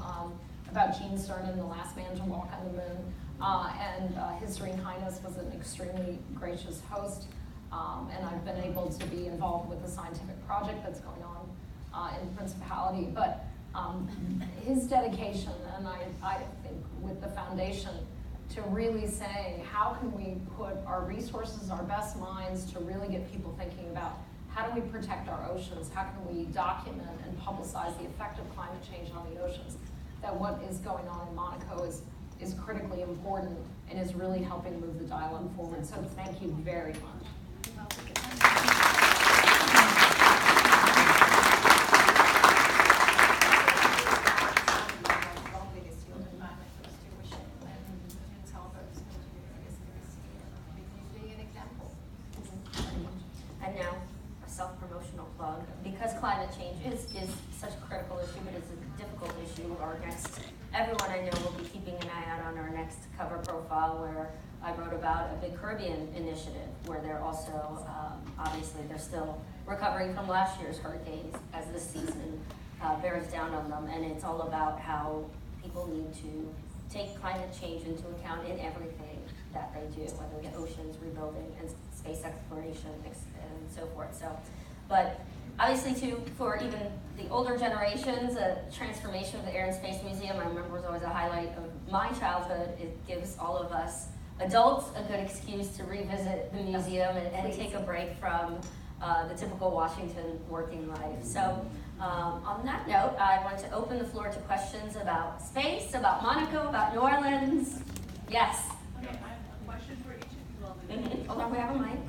about Gene Cernan, the last man to walk on the moon. And His Serene Highness was an extremely gracious host. And I've been able to be involved with the scientific project that's going on in the Principality. But his dedication, and I think with the foundation, to really saying, how can we put our resources, our best minds, to really get people thinking about how do we protect our oceans? How can we document and publicize the effect of climate change on the oceans? That what is going on in Monaco is critically important and is really helping move the dialogue forward. So thank you very much. profile where I wrote about a big Caribbean initiative where they're also, obviously they're still recovering from last year's hurricanes as the season bears down on them. And it's all about how people need to take climate change into account in everything that they do, whether it's oceans, rebuilding, and space exploration, and so forth. So, but obviously too, for even the older generations, a transformation of the Air and Space Museum, I remember, was always a highlight of my childhood. It gives all of us adults a good excuse to revisit the museum and take a break from the typical Washington working life. So on that note, I want to open the floor to questions about space, about Monaco, about New Orleans. Yes? Okay, I have a question for each of you all. Hold on, we have a mic.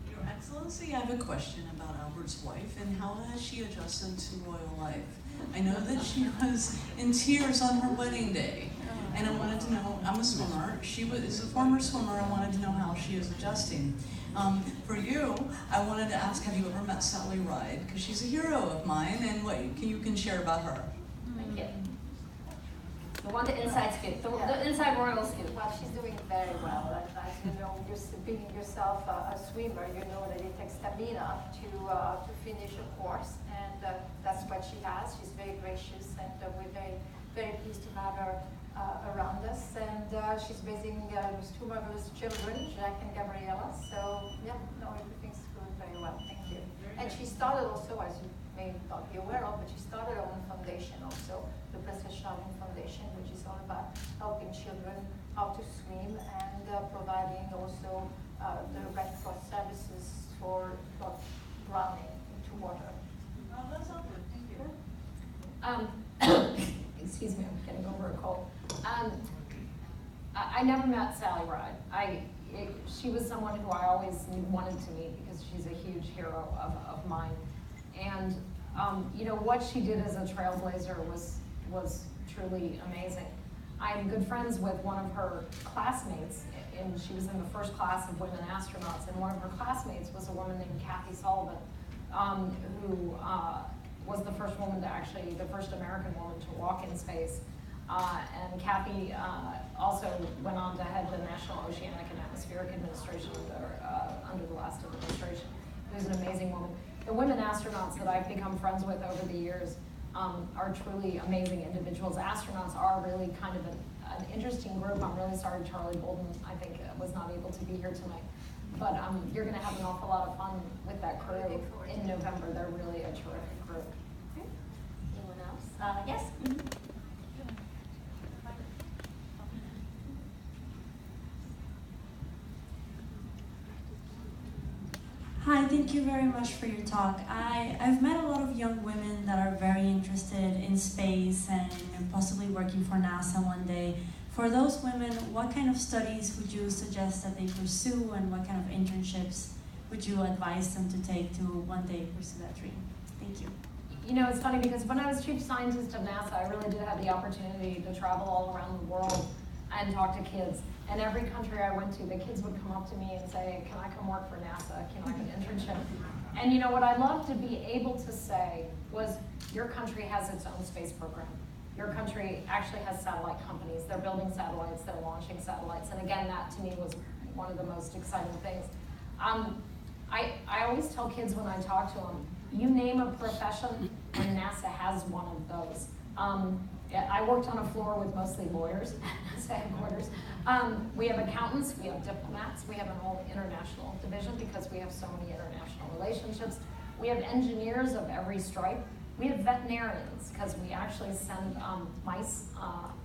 Your Excellency, I have a question about Albert's wife and how has she adjusted to royal life? I know that she was in tears on her wedding day, and I wanted to know, I'm a swimmer, she is a former swimmer, I wanted to know how she is adjusting. For you, I wanted to ask, have you ever met Sally Ride? Because she's a hero of mine, and what you can share about her. Thank you. The one, the inside scoop, the inside royal scoop. Well, she's doing very well. As you know, being yourself a swimmer, you know that it takes stamina to finish a course, and that's what she has. She's very gracious, and we're very, very pleased to have her around us. And she's raising two marvelous children, Jack and Gabriella. So yeah, no, everything's going very well. Thank you. And she started also, as you may not be aware of, but she started her own foundation also, the Princess Charlene Foundation, which is all about helping children how to swim and providing also the Red Cross services for drowning into water. Oh, that's all good. Thank you. Excuse me, I'm getting over a cold. I never met Sally Ride. She was someone who I always wanted to meet because she's a huge hero of mine. And you know, what she did as a trailblazer was truly amazing. I'm good friends with one of her classmates, and she was in the first class of women astronauts, and one of her classmates was a woman named Kathy Sullivan, who was the first woman to actually, the first American woman to walk in space. And Kathy also went on to head the National Oceanic and Atmospheric Administration under the last administration. She was an amazing woman. The women astronauts that I've become friends with over the years are truly amazing individuals. Astronauts are really kind of an interesting group. I'm really sorry Charlie Bolden, I think, was not able to be here tonight. But you're going to have an awful lot of fun with that crew in November. They're really a terrific group. Okay. Anyone else? Yes? Mm-hmm. Hi, thank you very much for your talk. I've met a lot of young women that are very interested in space and possibly working for NASA one day. For those women, what kind of studies would you suggest that they pursue, and what kind of internships would you advise them to take to one day pursue that dream? Thank you. You know, it's funny because when I was chief scientist of NASA, I really did have the opportunity to travel all around the world and talk to kids. And every country I went to, the kids would come up to me and say, can I come work for NASA? Can I get an internship? And you know, what I loved to be able to say was, your country has its own space program. Your country actually has satellite companies. They're building satellites, they're launching satellites. And again, that to me was one of the most exciting things. I always tell kids when I talk to them, you name a profession, and NASA has one of those. I worked on a floor with mostly lawyers at NASA headquarters. We have accountants, we have diplomats, we have an whole international division because we have so many international relationships. We have engineers of every stripe. We have veterinarians because we actually send mice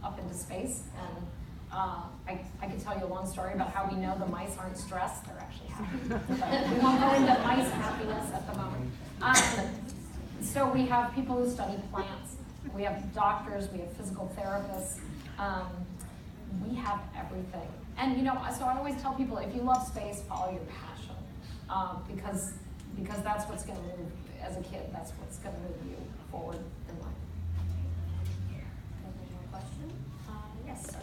up into space. And I could tell you a long story about how we know the mice aren't stressed, they're actually happy. But we won't go into mice happiness at the moment. So we have people who study plants. We have doctors, we have physical therapists. We have everything. And you know, so I always tell people, if you love space, follow your passion. Because that's what's gonna move, as a kid, that's what's gonna move you forward in life. Any more question? Yes, sir.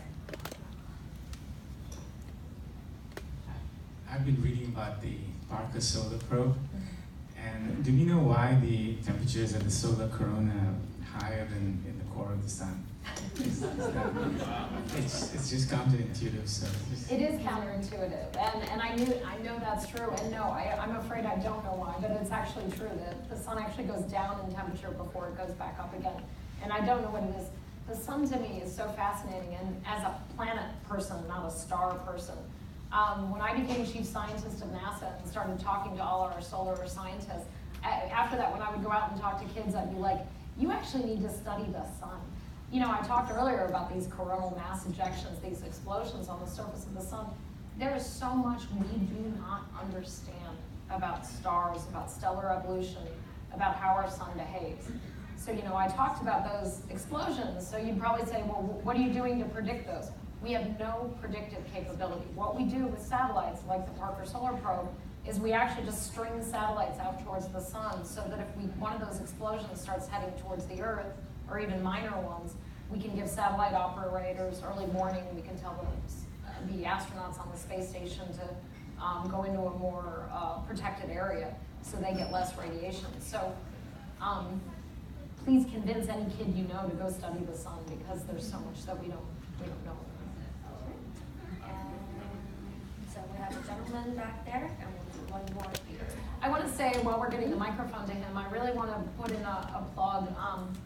I've been reading about the Parker Solar Probe, and do you know why the temperatures of the solar corona higher than in the core of the sun. It's just counterintuitive. So it is counterintuitive, and I know that's true. And no, I'm afraid I don't know why, but it's actually true that the sun actually goes down in temperature before it goes back up again. And I don't know what it is. The sun to me is so fascinating, and as a planet person, not a star person. When I became chief scientist of NASA and started talking to all our solar scientists, after that, when I would go out and talk to kids, I'd be like, you actually need to study the sun. You know, I talked earlier about these coronal mass ejections, these explosions on the surface of the sun. There is so much we do not understand about stars, about stellar evolution, about how our sun behaves. So, you know, I talked about those explosions, so you'd probably say, well, what are you doing to predict those? We have no predictive capability. What we do with satellites, like the Parker Solar Probe, is we actually just string satellites out towards the sun so that if one of those explosions starts heading towards the Earth, or even minor ones, we can give satellite operators early warning. We can tell the astronauts on the space station to go into a more protected area so they get less radiation. So please convince any kid you know to go study the sun, because there's so much that we don't know. So we have a gentleman back there, and we'll do one more here. I want to say, while we're getting the microphone to him, I really want to put in a plug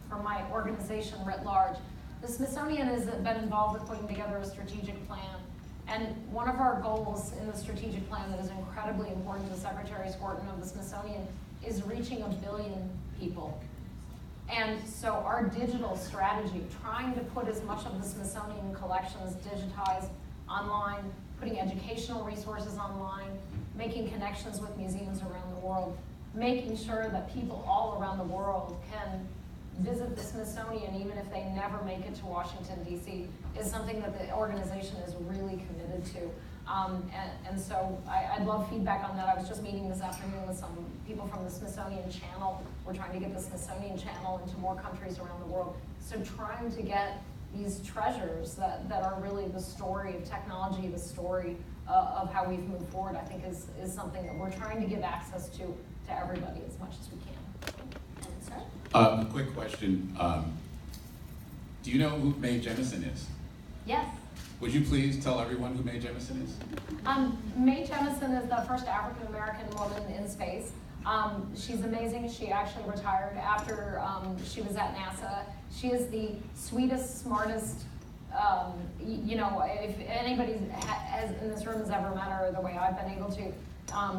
for my organization writ large. The Smithsonian has been involved with putting together a strategic plan. And one of our goals in the strategic plan that is incredibly important to Secretary Skorton of the Smithsonian is reaching 1 billion people. And so our digital strategy, trying to put as much of the Smithsonian collections digitized online, putting educational resources online, making connections with museums around the world, making sure that people all around the world can visit the Smithsonian even if they never make it to Washington, D.C., is something that the organization is really committed to. And so I'd love feedback on that. I was just meeting this afternoon with some people from the Smithsonian Channel. We're trying to get the Smithsonian Channel into more countries around the world. So trying to get these treasures that are really the story of technology, the story of how we've moved forward, I think is something that we're trying to give access to everybody as much as we can. A quick question. Do you know who Mae Jemison is? Yes. Would you please tell everyone who Mae Jemison is? Mae Jemison is the first African-American woman in space. She's amazing. She actually retired after she was at NASA. She is the sweetest, smartest, you know, if anybody in this room has ever met her the way I've been able to,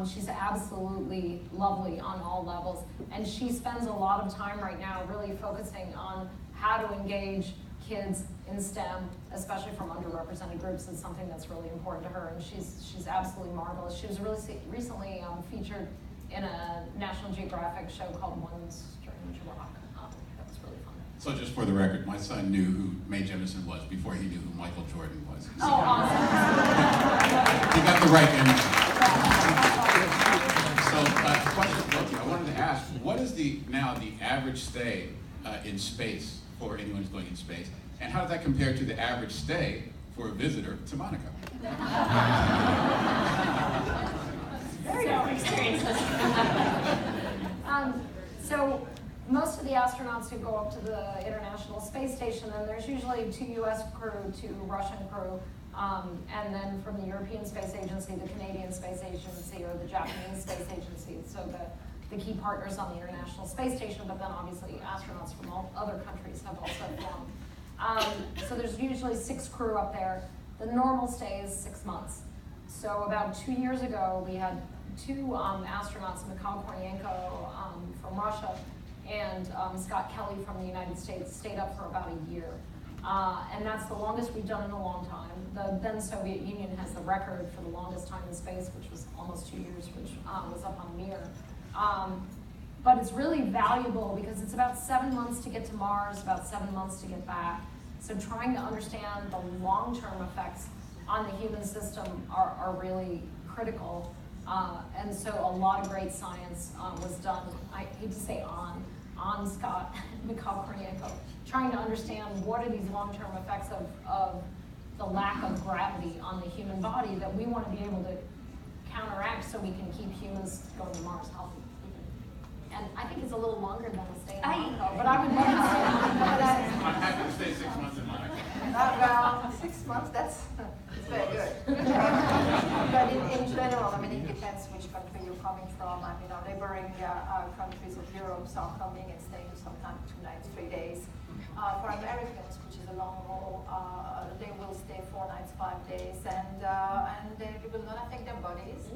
she's absolutely lovely on all levels. And she spends a lot of time right now really focusing on how to engage kids in STEM, especially from underrepresented groups, is something that's really important to her, and she's absolutely marvelous. She was really recently featured in a National Geographic show called One Strange Rock. That was really fun. So just for the record, my son knew who Mae Jemison was before he knew who Michael Jordan was. So oh, awesome. He got the right image. So question, I wanted to ask, what is now the average stay in space for anyone who's going in space? And how does that compare to the average stay for a visitor to Monaco? Very different experiences. So most of the astronauts who go up to the International Space Station, and there's usually 2 US crew, 2 Russian crew, and then from the European Space Agency, the Canadian Space Agency, or the Japanese Space Agency. So the key partners on the International Space Station, but then obviously astronauts from all other countries have also flown. So there's usually 6 crew up there. The normal stay is 6 months. So about 2 years ago, we had 2 astronauts, Mikhail Kornienko from Russia and Scott Kelly from the United States, stayed up for about a year. And that's the longest we've done in a long time. The then Soviet Union has the record for the longest time in space, which was almost 2 years, which was up on Mir. But it's really valuable because it's about 7 months to get to Mars, about 7 months to get back. So trying to understand the long-term effects on the human system are really critical. And so a lot of great science was done, I hate to say on Scott, Mikhail Kornienko, trying to understand what are these long-term effects of the lack of gravity on the human body that we want to be able to counteract so we can keep humans going to Mars healthy. And I think it's a little longer than a stay in Monaco, but I would love to stay in Monaco. I'm happy to stay 6 months in Monaco. Well, 6 months, that's very good. But in general, I mean, it depends which country you're coming from. I mean, our neighboring countries of Europe are coming and staying sometimes 2 nights, 3 days. For Americans, which is a long haul, they will stay 4 nights, 5 days, and they will not affect their bodies.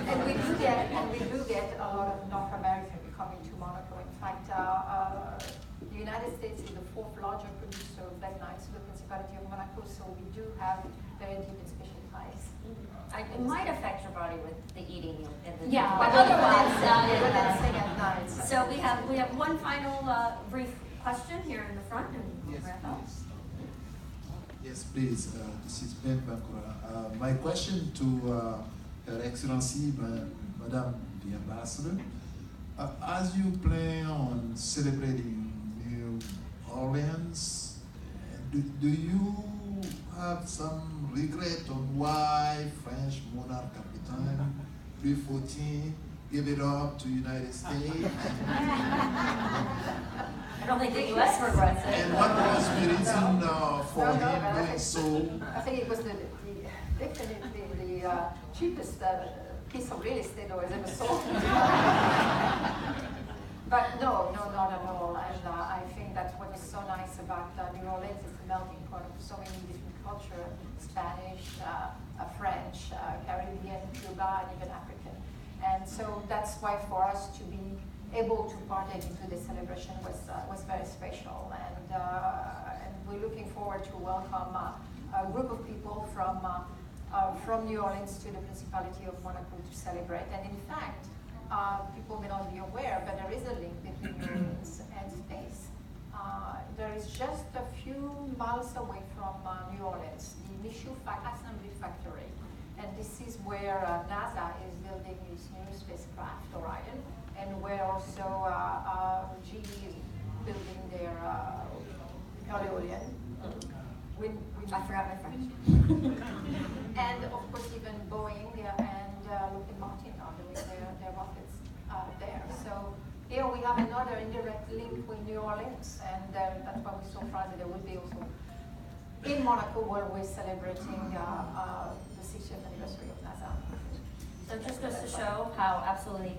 And we do get a lot of North Americans coming to Monaco. In fact, the United States is the 4th largest producer of black knives to the Principality of Monaco, so we do have very deep and special ties. It might affect your body with the eating and the but otherwise, staying at night. So we have one final brief question here in the front, and we'll wrap up. Yes, please. This is Ben Bakura. My question to Her Excellency, Madame the Ambassador. As you plan on celebrating New Orleans, do you have some regret on why French monarch at the time, Louis XIV, gave it up to United States? I don't think the U.S. regrets it. And what was the reason for him doing so? I think it was definitely the cheapest piece of real estate I was ever sold. But no, not at all. And I think that's what is so nice about New Orleans. It's a melting pot of so many different cultures: Spanish, French, Caribbean, Cuba, and even African. And so that's why for us to be able to partake into this celebration was very special. And we're looking forward to welcome a group of people from New Orleans to the Principality of Monaco to celebrate. And in fact, people may not be aware, but there is a link between New Orleans and space. There is just a few miles away from New Orleans, the Michoud Assembly Factory. And this is where NASA is building its new spacecraft, Orion, and where also GE is building their Eolian. I forgot my French. And of course, even Boeing and Lockheed Martin are doing their rockets there. So here we have another indirect link with New Orleans, and that's why we're so proud that there will be also in Monaco where we're celebrating the 60th anniversary of NASA. So it just goes to show how absolutely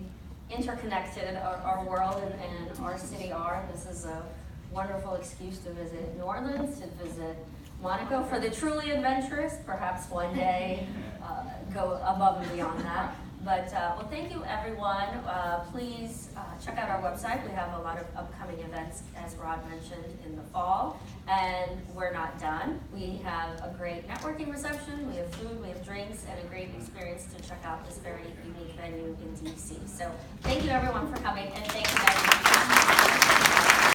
interconnected our world and our city are. This is a wonderful excuse to visit New Orleans, to visit Monaco for the truly adventurous. Perhaps one day go above and beyond that. But well, thank you everyone. Please check out our website. We have a lot of upcoming events, as Rod mentioned, in the fall. And we're not done. We have a great networking reception. We have food, we have drinks, and a great experience to check out this very unique venue in DC. So thank you everyone for coming, and thank you guys.